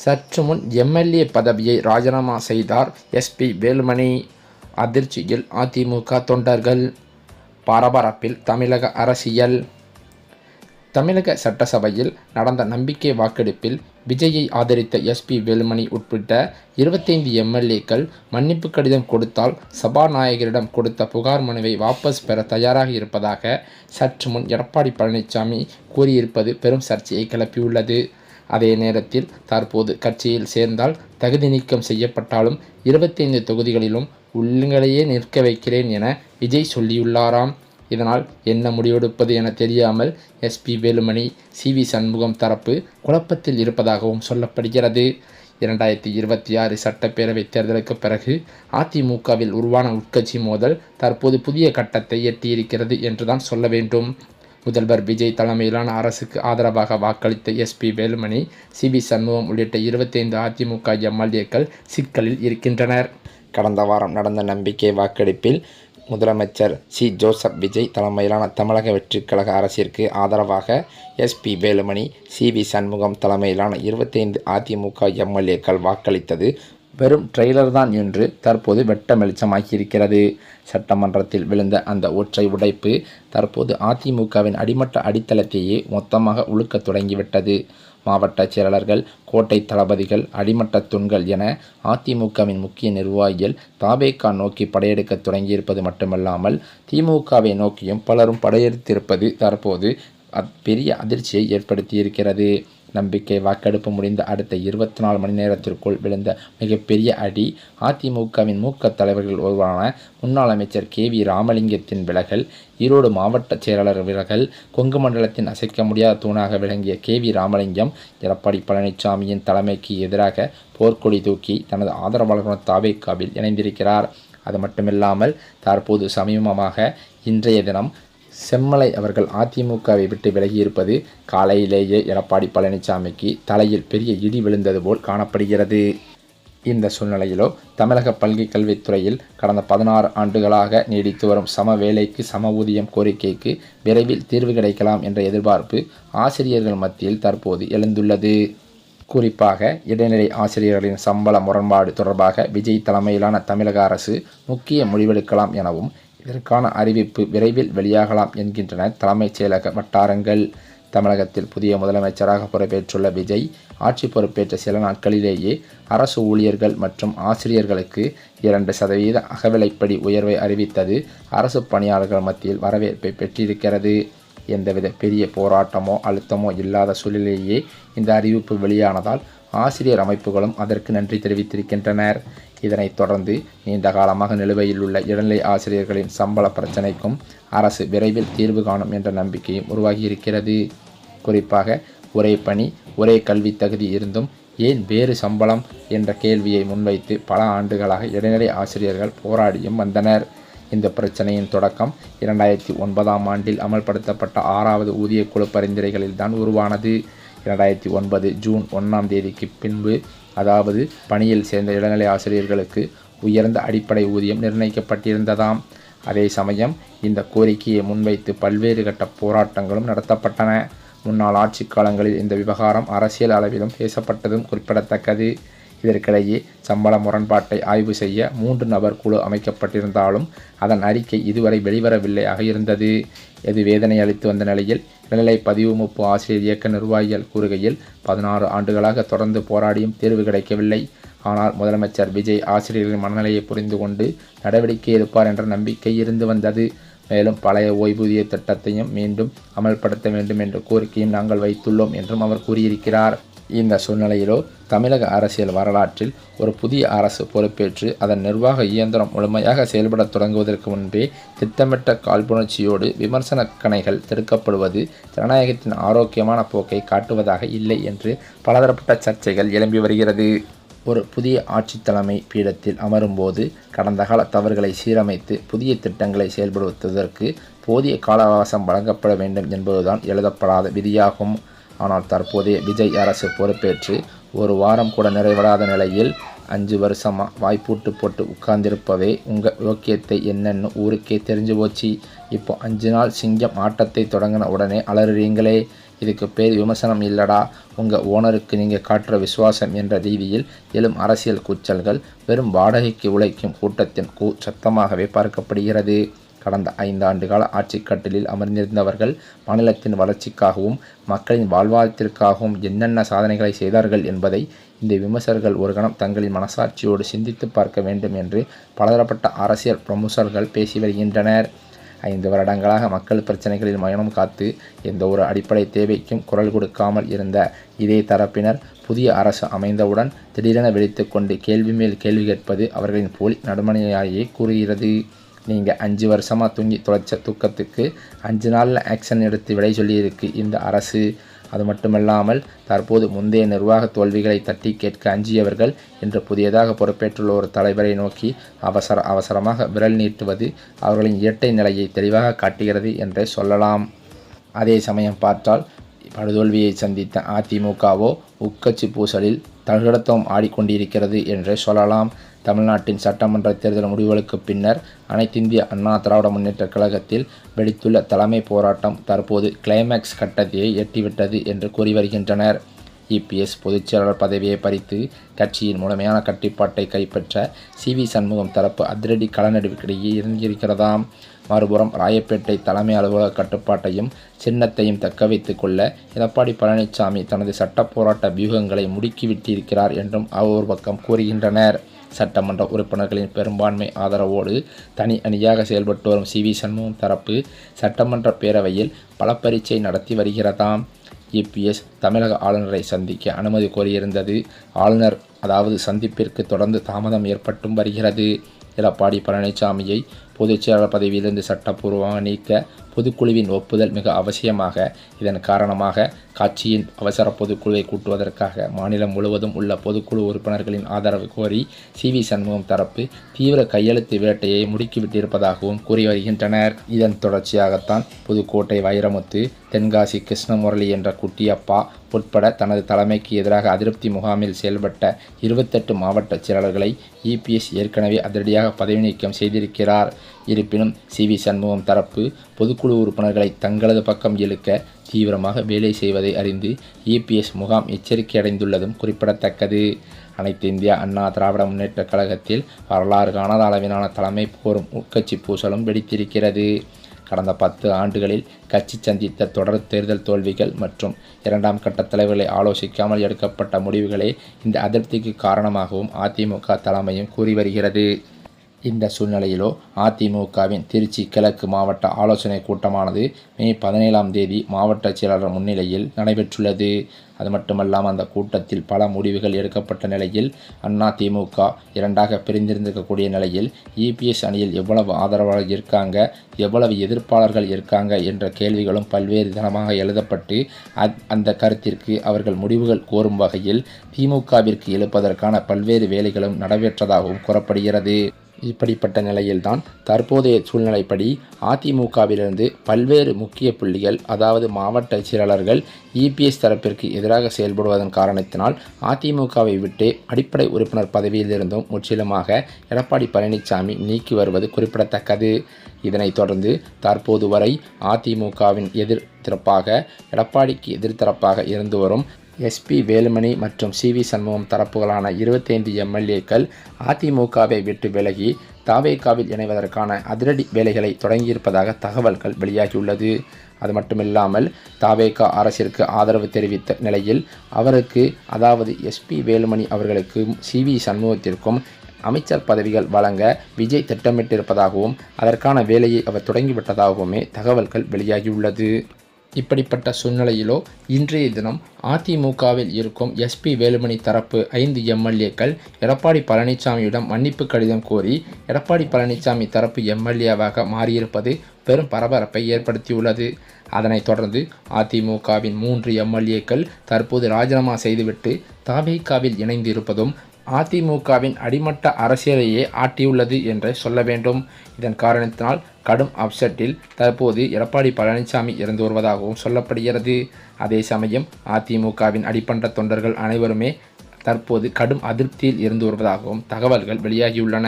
சற்று முன் எம்எல்ஏ பதவியை ராஜினாமா செய்தார் எஸ்பி வேலுமணி. அதிர்ச்சியில் அதிமுக தொண்டர்கள். பரபரப்பில் தமிழக அரசியல். தமிழக சட்டசபையில் நடந்த நம்பிக்கை வாக்கெடுப்பில் விஜயை ஆதரித்த எஸ்பி வேலுமணி உட்பட 25 எம்எல்ஏக்கள் மன்னிப்பு கடிதம் கொடுத்தால் சபாநாயகரிடம் கொடுத்த புகார் மனுவை வாபஸ் பெற தயாராக இருப்பதாக சற்று முன் எடப்பாடி பழனிசாமி கூறியிருப்பது பெரும் சர்ச்சையை கிளப்பியுள்ளது. அதே நேரத்தில் தற்போது கட்சியில் சேர்ந்தால் தகுதி நீக்கம் செய்யப்பட்டாலும் 25 தொகுதிகளிலும் உள்ளங்களையே நிற்க வைக்கிறேன் என விஜய் சொல்லியுள்ளாராம். இதனால் என்ன முடிவெடுப்பது என தெரியாமல் எஸ்பி வேலுமணி, சி.வி. சண்முகம் தரப்பு குழப்பத்தில் இருப்பதாகவும் சொல்லப்படுகிறது. 2026 சட்டப்பேரவை தேர்தலுக்கு பிறகு அதிமுகவில் உருவான உட்கட்சி மோதல் தற்போது புதிய கட்டத்தை எட்டியிருக்கிறது என்றுதான் சொல்ல வேண்டும். முதல்வர் விஜய் தலைமையிலான அரசுக்கு ஆதரவாக வாக்களித்த எஸ்பி வேலுமணி, சி.வி. சண்முகம் உள்ளிட்ட 25 அதிமுக எம்எல்ஏக்கள் சிக்கலில் இருக்கின்றனர். கடந்த வாரம் நடந்த நம்பிக்கை வாக்கெடுப்பில் முதலமைச்சர் ஜோசப் விஜய் தலைமையிலான தமிழக வெற்றிக் கழக அரசிற்கு ஆதரவாக எஸ்பி வேலுமணி, சி.வி. சண்முகம் தலைமையிலான 25 அதிமுக எம்எல்ஏக்கள் வாக்களித்தது வெறும் ட்ரெய்லர் தான் என்று தற்போது வெட்ட வெளிச்சமாகியிருக்கிறது. சட்டமன்றத்தில் விழுந்த அந்த ஒற்றை உடைப்பு தற்போது அதிமுகவின் அடிமட்ட அடித்தளத்தையே மொத்தமாக உழுக்க தொடங்கிவிட்டது. மாவட்ட செயலாளர்கள், கோட்டை தளபதிகள், அடிமட்ட தூண்கள் என அதிமுகவின் முக்கிய நிர்வாகிகள் தாவேகா நோக்கி படையெடுக்க தொடங்கியிருப்பது மட்டுமல்லாமல் திமுகவை நோக்கியும் பலரும் படையெடுத்திருப்பது தற்போது பெரிய அதிர்ச்சியை ஏற்படுத்தியிருக்கிறது. நம்பிக்கை வாக்கெடுப்பு முடிந்த அடுத்த 24 மணி நேரத்திற்குள் விழுந்த மிகப்பெரிய அடி அதிமுகவின் மூத்த தலைவர்கள் ஒருவரான முன்னாள் அமைச்சர் கே.வி. ராமலிங்கத்தின் விலகல், ஈரோடு மாவட்ட செயலாளர் விலகல், கொங்கு மண்டலத்தின் அசைக்க முடியாத தூணாக விளங்கிய கே.வி. ராமலிங்கம் எடப்பாடி பழனிசாமியின் தலைமைக்கு எதிராக போர்க்கொடி தூக்கி தனது ஆதரவாளர்களுடன் தாவேகாவில் இணைந்திருக்கிறார். அது மட்டுமில்லாமல் தற்போது சமீபமாக இன்றைய தினம் செம்மலை அவர்கள் அதிமுகவை விட்டு விலகியிருப்பது காலையிலேயே எடப்பாடி பழனிசாமிக்கு தலையில் பெரிய இடி விழுந்தது போல் காணப்படுகிறது. இந்த சூழ்நிலையிலோ தமிழக பள்ளிக்கல்வித்துறையில் கடந்த 16 ஆண்டுகளாக நீடித்து வரும் சம வேலைக்கு சம ஊதியம் கோரிக்கைக்கு விரைவில் தீர்வு கிடைக்கலாம் என்ற எதிர்பார்ப்பு ஆசிரியர்கள் மத்தியில் தற்போது எழுந்துள்ளது. குறிப்பாக இடைநிலை ஆசிரியர்களின் சம்பள முரண்பாடு தொடர்பாக விஜய் தலைமையிலான தமிழக அரசு முக்கிய முடிவெடுக்கலாம் எனவும் இதற்கான அறிவிப்பு விரைவில் வெளியாகலாம் என்கின்றன தலைமைச் செயலக வட்டாரங்கள். தமிழகத்தில் புதிய முதலமைச்சராக பொறுப்பேற்றுள்ள விஜய் ஆட்சி பொறுப்பேற்ற சில நாட்களிலேயே அரசு ஊழியர்கள் மற்றும் ஆசிரியர்களுக்கு 2% அகவிலைப்படி உயர்வை அறிவித்தது அரசு பணியாளர்கள் மத்தியில் வரவேற்பை பெற்றிருக்கிறது. எந்தவித பெரிய போராட்டமோ அழுத்தமோ இல்லாத சூழலிலேயே இந்த அறிவிப்பு வெளியானதால் ஆசிரியர் அமைப்புகளும் அதற்கு நன்றி தெரிவித்திருக்கின்றனர். இதனைத் தொடர்ந்து நீண்ட காலமாக நிலுவையில் உள்ள இடைநிலை ஆசிரியர்களின் சம்பள பிரச்சினைக்கும் அரசு விரைவில் தீர்வு காணும் என்ற நம்பிக்கையும் உருவாகியிருக்கிறது. குறிப்பாக ஒரே பணி, ஒரே கல்வி தகுதி இருந்தும் ஏன் வேறு சம்பளம் என்ற கேள்வியை முன்வைத்து பல ஆண்டுகளாக இடைநிலை ஆசிரியர்கள் போராடியும் வந்தனர். இந்த பிரச்சனையின் தொடக்கம் 2009ஆம் ஆண்டில் அமல்படுத்தப்பட்ட 6வது ஊதிய குழு பரிந்துரைகளில் தான் உருவானது. 2009 ஜூன் 1ஆம் தேதிக்கு பின்பு, அதாவது பணியில் சேர்ந்த இடைநிலை ஆசிரியர்களுக்கு உயர்ந்த அடிப்படை ஊதியம் நிர்ணயிக்கப்பட்டிருந்ததாம். அதே சமயம் இந்த கோரிக்கையை முன்வைத்து பல்வேறு கட்ட போராட்டங்களும் நடத்தப்பட்டன. முன்னாள் ஆட்சி காலங்களில் இந்த விவகாரம் அரசியல் அளவிலும் பேசப்பட்டதும் குறிப்பிடத்தக்கது. இதற்கிடையே சம்பள முரண்பாட்டை ஆய்வு செய்ய 3 நபர் குழு அமைக்கப்பட்டிருந்தாலும் அதன் அறிக்கை இதுவரை வெளிவரவில்லையாக இருந்தது. இது வேதனை அளித்து வந்த நிலையில் இடைநிலை பதிவு முப்பு ஆசிரியர் இயக்க நிர்வாகிகள் கூறுகையில் 16 ஆண்டுகளாக தொடர்ந்து போராடியும் தீர்வு கிடைக்கவில்லை. ஆனால் முதலமைச்சர் விஜய் ஆசிரியர்களின் மனநிலையை புரிந்து கொண்டு நடவடிக்கை எடுப்பார் என்ற நம்பிக்கை இருந்து வந்தது. மேலும் பழைய ஓய்வூதிய திட்டத்தையும் மீண்டும் அமல்படுத்த வேண்டும் என்ற கோரிக்கையும் நாங்கள் வைத்துள்ளோம் என்றும் அவர் கூறியிருக்கிறார். இந்த சூழ்நிலையிலோ தமிழக அரசியல் வரலாற்றில் ஒரு புதிய அரசு பொறுப்பேற்று அதன் நிர்வாக இயந்திரம் முழுமையாக செயல்பட தொடங்குவதற்கு முன்பே திட்டமிட்ட காழ்ப்புணர்ச்சியோடு விமர்சன கணைகள் திறக்கப்படுவது ஜனநாயகத்தின் ஆரோக்கியமான போக்கை காட்டுவதாக இல்லை என்று பலதரப்பட்ட சர்ச்சைகள் எழும்பி வருகிறது. ஒரு புதிய ஆட்சி தலைமை பீடத்தில் அமரும்போது கடந்த கால தவறுகளை சீரமைத்து புதிய திட்டங்களை செயல்படுத்துவதற்கு போதிய கால அவகாசம் வழங்கப்பட வேண்டும் என்பதுதான் எழுதப்படாத விதியாகும். ஆனால் தற்போதைய விஜய் அரசு பொறுப்பேற்று ஒரு வாரம் கூட நிறைவடாத நிலையில் 5 வருஷமாக வாய்ப்பூட்டு போட்டு உட்கார்ந்திருப்பவே உங்கள் யோக்கியத்தை என்னன்னு ஊருக்கே தெரிஞ்சு போச்சு. இப்போ 5 நாள் சிங்கம் ஆட்டத்தை தொடங்கின உடனே அலறுறீங்களே. இதுக்கு பேர் விமர்சனம் இல்லடா, உங்கள் ஓனருக்கு நீங்கள் காட்டுற விசுவாசம் என்ற ரீதியில் எழும் அரசியல் கூச்சல்கள் வெறும் வாடகைக்கு உழைக்கும் கூட்டத்தின் சத்தமாகவே பார்க்கப்படுகிறது. கடந்த 5 ஆண்டுகால ஆட்சிக்கட்டிலில் அமர்ந்திருந்தவர்கள் மாநிலத்தின் வளர்ச்சிக்காகவும் மக்களின் வாழ்வாதாரத்திற்காகவும் என்னென்ன சாதனைகளை செய்தார்கள் என்பதை இந்த விமர்சகர்கள் ஒரு கணம் தங்களின் மனசாட்சியோடு சிந்தித்து பார்க்க வேண்டும் என்று பலதரப்பட்ட அரசியல் பிரமுகர்கள் பேசி வருகின்றனர். 5 வருடங்களாக மக்கள் பிரச்சனைகளில் மௌனம் காத்து எந்த ஒரு அடிப்படை தேவைக்கும் குரல் கொடுக்காமல் இருந்த இதே தரப்பினர் புதிய அரசு அமைந்தவுடன் திடீரென வெடித்து கொண்டு கேள்வி மேல் கேள்வி கேட்பது அவர்களின் போலி நடுமனையாயே கூறுகிறது. நீங்கள் 5 வருஷமாக தூங்கி தொலைச்ச தூக்கத்துக்கு 5 நாளில் ஆக்ஷன் எடுத்து விடை சொல்லியிருக்கு இந்த அரசு. அது மட்டுமல்லாமல் தற்போது முந்தைய நிர்வாக தோல்விகளை தட்டி கேட்க அஞ்சியவர்கள் இன்று புதியதாக பொறுப்பேற்றுள்ள ஒரு தலைவரை நோக்கி அவசரமாக விரல் நீட்டுவது அவர்களின் இரட்டை நிலையை தெளிவாக காட்டுகிறது என்றே சொல்லலாம். அதே சமயம் பார்த்தால் படுதோல்வியை சந்தித்த அதிமுகவோ உட்கட்சி பூசலில் தகடத்தம் ஆடிக்கொண்டிருக்கிறது என்றே சொல்லலாம். தமிழ்நாட்டின் சட்டமன்ற தேர்தல் முடிவுகளுக்கு பின்னர் அனைத்திந்திய அண்ணா திராவிட முன்னேற்றக் கழகத்தில் வெடித்துள்ள தலைமை போராட்டம் தற்போது கிளைமேக்ஸ் கட்டத்தையே எட்டிவிட்டது என்று கூறி வருகின்றனர். இபிஎஸ் பொதுச்செயலாளர் பதவியை பறித்து கட்சியின் முழுமையான கட்டுப்பாட்டை கைப்பற்ற CV சண்முகம் தரப்பு அதிரடி கள நடவடிக்கையை இறங்கியிருக்கிறதாம். மறுபுறம் ராயப்பேட்டை தலைமை அலுவலக கட்டுப்பாட்டையும் சின்னத்தையும் தக்க வைத்துக் கொள்ள எடப்பாடி பழனிசாமி தனது சட்ட போராட்ட வியூகங்களை முடுக்கிவிட்டிருக்கிறார் என்றும் ஒரு பக்கம் கூறுகின்றனர். சட்டமன்ற உறுப்பினர்களின் பெரும்பான்மை ஆதரவோடு தனி அணியாக செயல்பட்டு வரும் CV சண்முகம் தரப்பு சட்டமன்ற பேரவையில் பல பரீட்சை நடத்தி வருகிறதாம். இபிஎஸ் தமிழக ஆளுநரை சந்திக்க அனுமதி கோரியிருந்தது. ஆளுநர் சந்திப்பிற்கு தொடர்ந்து தாமதம் ஏற்பட்டும் வருகிறது. எடப்பாடி பழனிசாமியை பொதுச்செயலாளர் பதவியிலிருந்து சட்டப்பூர்வமாக நீக்க பொதுக்குழுவின் ஒப்புதல் மிக அவசியமாக. இதன் காரணமாக கட்சியின் அவசர பொதுக்குழுவை கூட்டுவதற்காக மாநிலம் முழுவதும் உள்ள பொதுக்குழு உறுப்பினர்களின் ஆதரவு கோரி CV சண்முகம் தரப்பு தீவிர கையெழுத்து வேட்டையை முடுக்கிவிட்டிருப்பதாகவும் கூறி வருகின்றனர். இதன் தொடர்ச்சியாகத்தான் புதுக்கோட்டை வைரமுத்து, தென்காசி கிருஷ்ணமுரளி என்ற குட்டியப்பா உட்பட தனது தலைமைக்கு எதிராக அதிருப்தி முகாமில் செயல்பட்ட 28 மாவட்ட செயலாளர்களை இபிஎஸ் ஏற்கனவே அதிரடியாக பதவி நீக்கம் செய்திருக்கிறார். இருப்பினும் CV சண்முகம் தரப்பு பொதுக்குழு உறுப்பினர்களை தங்களது பக்கம் இழுக்க தீவிரமாக வேலை செய்வதை அறிந்து இபிஎஸ் முகாம் எச்சரிக்கை அடைந்துள்ளதும் குறிப்பிடத்தக்கது. அனைத்து இந்திய அண்ணா திராவிட முன்னேற்றக் கழகத்தில் வரலாறு காணாத அளவிலான தலைமை போரும் உட்கட்சி பூசலும் வெடித்திருக்கிறது. கடந்த 10 ஆண்டுகளில் கட்சி சந்தித்த தொடர் தேர்தல் தோல்விகள் மற்றும் 2ஆம் கட்ட தலைவர்களை ஆலோசிக்காமல் எடுக்கப்பட்ட முடிவுகளே இந்த அதிருப்திக்கு காரணமாகவும் அதிமுக தலைமையும் கூறி வருகிறது. இந்த சூழ்நிலையிலோ அதிமுகவின் திருச்சி கிழக்கு மாவட்ட ஆலோசனை கூட்டமானது மே 17ஆம் தேதி மாவட்ட செயலாளர் முன்னிலையில் நடைபெற்றுள்ளது. அது மட்டுமல்லாமல் அந்த கூட்டத்தில் பல முடிவுகள் எடுக்கப்பட்ட நிலையில் அதிமுக 2ஆக பிரிந்திருந்திருக்கக்கூடிய நிலையில் இபிஎஸ் அணியில் எவ்வளவு ஆதரவாளர்கள் இருக்காங்க, எவ்வளவு எதிர்ப்பாளர்கள் இருக்காங்க என்ற கேள்விகளும் பல்வேறு விதமாக எழுதப்பட்டு அந்த கருத்திற்கு அவர்கள் முடிவுகள் கோரும் வகையில் திமுகவிற்கு எழுப்பதற்கான பல்வேறு வேலைகளும் நடைபெற்றதாகவும் கூறப்படுகிறது. இப்படிப்பட்ட நிலையில்தான் தற்போதைய சூழ்நிலைப்படி அதிமுகவிலிருந்து பல்வேறு முக்கிய புள்ளிகள் மாவட்ட செயலாளர்கள் இபிஎஸ் தரப்பிற்கு எதிராக செயல்படுவதன் காரணத்தினால் அதிமுகவை விட்டு அடிப்படை உறுப்பினர் பதவியிலிருந்தும் முற்றிலுமாக எடப்பாடி பழனிசாமி நீக்கி வருவது குறிப்பிடத்தக்கது. இதனைத் தொடர்ந்து தற்போது வரை அதிமுகவின் எதிர்த்தரப்பாக எடப்பாடிக்கு எதிர்த்தரப்பாக இருந்து வரும் SP வேலுமணி மற்றும் CV சண்முகம் தரப்புகளான 25 MLAக்கள் அதிமுகவை விட்டு விலகி தவேகாவில் இணைவதற்கான அதிரடி வேலைகளை தொடங்கியிருப்பதாக தகவல்கள் வெளியாகியுள்ளது. அது மட்டுமில்லாமல் தவேகா அரசிற்கு ஆதரவு தெரிவித்த நிலையில் அவருக்கு SP வேலுமணி அவர்களுக்கும் CV சண்முகத்திற்கும் அமைச்சர் பதவிகள் வழங்க விஜய் திட்டமிட்டிருப்பதாகவும் அதற்கான வேலையை அவர் தொடங்கிவிட்டதாகவுமே தகவல்கள் வெளியாகியுள்ளது. இப்படிப்பட்ட சூழ்நிலையிலோ இன்றைய தினம் அதிமுகவில் இருக்கும் SP வேலுமணி தரப்பு 5 MLAக்கள் எடப்பாடி பழனிசாமியிடம் மன்னிப்பு கடிதம் கோரி எடப்பாடி பழனிசாமி தரப்பு MLAவாக மாறியிருப்பது பெரும் பரபரப்பை ஏற்படுத்தியுள்ளது. அதனைத் தொடர்ந்து அதிமுகவின் 3 MLAக்கள் தற்போது ராஜினாமா செய்துவிட்டு தவேகாவில் இணைந்து இருப்பதும் அதிமுகவின் அடிமட்ட அரசியலையே ஆட்டியுள்ளது என்றே சொல்ல வேண்டும். இதன் காரணத்தினால் கடும் அப்செட்டில் தற்போது எடப்பாடி பழனிசாமி இருந்து வருவதாகவும் சொல்லப்படுகிறது. அதே சமயம் அதிமுகவின் அடிப்பட்ட தொண்டர்கள் அனைவருமே தற்போது கடும் அதிருப்தியில் இருந்து வருவதாகவும் தகவல்கள் வெளியாகியுள்ளன.